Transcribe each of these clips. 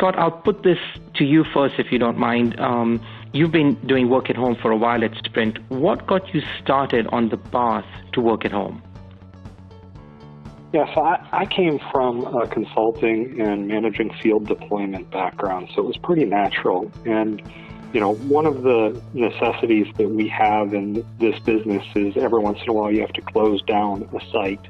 Scott, I'll put this to you first, if you don't mind. You've been doing work at home for a while at Sprint. What got you started on the path to work at home? Yeah, so I came from a consulting and managing field deployment background, so it was pretty natural. And, you know, one of the necessities that we have in this business is every once in a while you have to close down a site.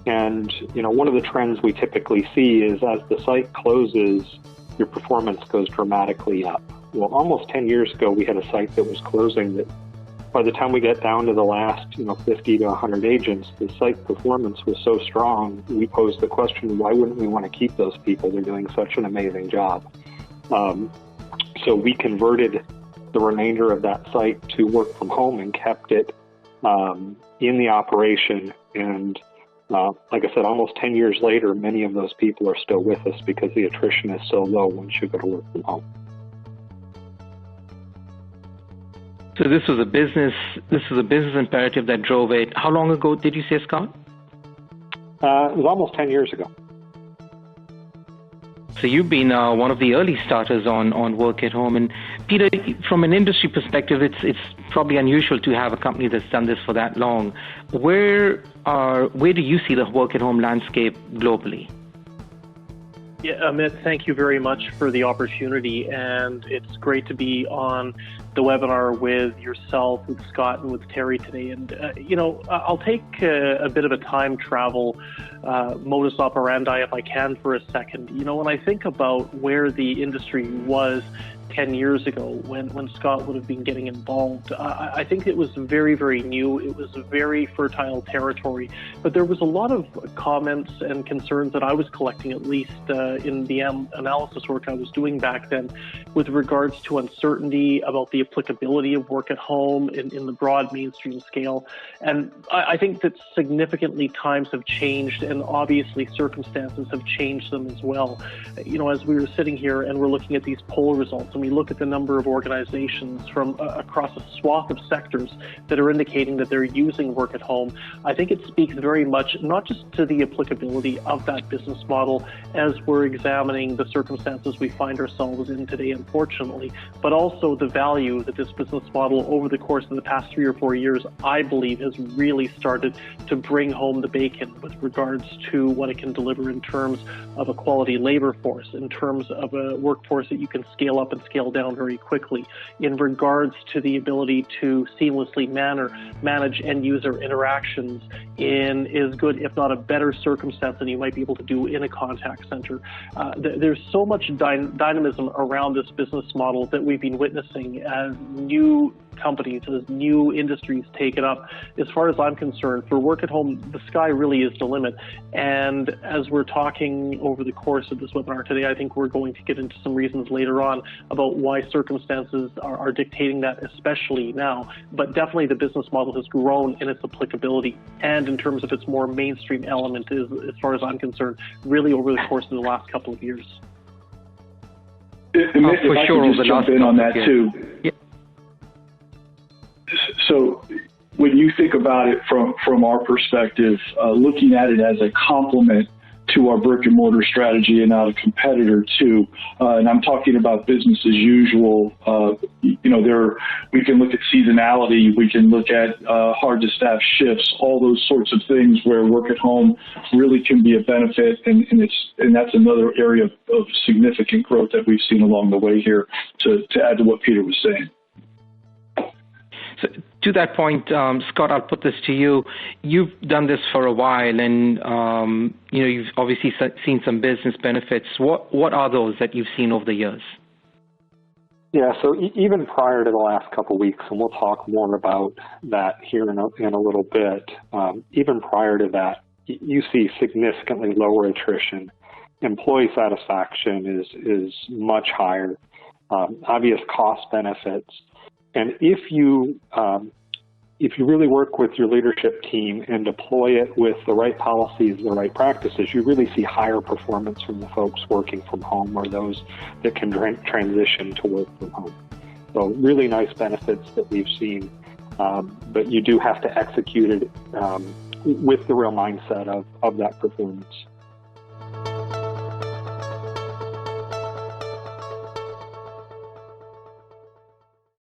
And, you know, one of the trends we typically see is as the site closes, your performance goes dramatically up. Well, almost 10 years ago, we had a site that was closing that by the time we get down to the last, 50 to 100 agents, the site performance was so strong, we posed the question, why wouldn't we want to keep those people? They're doing such an amazing job. So we converted the remainder of that site to work from home and kept it in the operation. And like I said, almost 10 years later, many of those people are still with us because the attrition is so low once you go to work from home. So this was a business imperative that drove it. How long ago did you say, Scott? It was almost 10 years ago. So you've been one of the early starters on work at home. And Peter, from an industry perspective, it's probably unusual to have a company that's done this for that long. Where do you see the work at home landscape globally? Yeah, Amit, thank you very much for the opportunity, and it's great to be on the webinar with yourself, with Scott, and with Terry today. And, I'll take a bit of a time travel modus operandi, if I can, for a second. You know, when I think about where the industry was 10 years ago when Scott would have been getting involved, I think it was very, very new. It was a very fertile territory, but there was a lot of comments and concerns that I was collecting, at least in the analysis work I was doing back then, with regards to uncertainty about the applicability of work at home in the broad mainstream scale. And I think that significantly times have changed, and obviously circumstances have changed them as well. You know, as we were sitting here and we're looking at these poll results, and we look at the number of organizations from across a swath of sectors that are indicating that they're using work at home, I think it speaks very much not just to the applicability of that business model as we're examining the circumstances we find ourselves in today, unfortunately, but also the value that this business model over the course of the past 3 or 4 years, I believe, has really started to bring home the bacon with regards to what it can deliver in terms of a quality labor force, in terms of a workforce that you can scale up and scale down very quickly, in regards to the ability to seamlessly manage end user interactions in as good, if not a better circumstance than you might be able to do in a contact center. There's so much dynamism around this business model that we've been witnessing as new companies, as new industries take it up. As far as I'm concerned, for work at home, the sky really is the limit. And as we're talking over the course of this webinar today, I think we're going to get into some reasons later on about why circumstances are dictating that, especially now. But definitely the business model has grown in its applicability and in terms of its more mainstream element, as far as I'm concerned, really over the course of the last couple of years. If I could just jump in on that too. Yeah. So when you think about it from our perspective, looking at it as a complement to our brick and mortar strategy and not a competitor too, and I'm talking about business as usual, we can look at seasonality, we can look at hard to staff shifts, all those sorts of things where work at home really can be a benefit, and that's another area of significant growth that we've seen along the way here, to add to what Peter was saying. So to that point, Scott, I'll put this to you. You've done this for a while, and you've obviously seen some business benefits. What are those that you've seen over the years? Yeah, so even prior to the last couple of weeks, and we'll talk more about that here in a little bit, even prior to that, you see significantly lower attrition. Employee satisfaction is much higher, obvious cost benefits. And if you really work with your leadership team and deploy it with the right policies, the right practices, you really see higher performance from the folks working from home or those that can transition to work from home. So really nice benefits that we've seen, but you do have to execute it with the real mindset of that performance.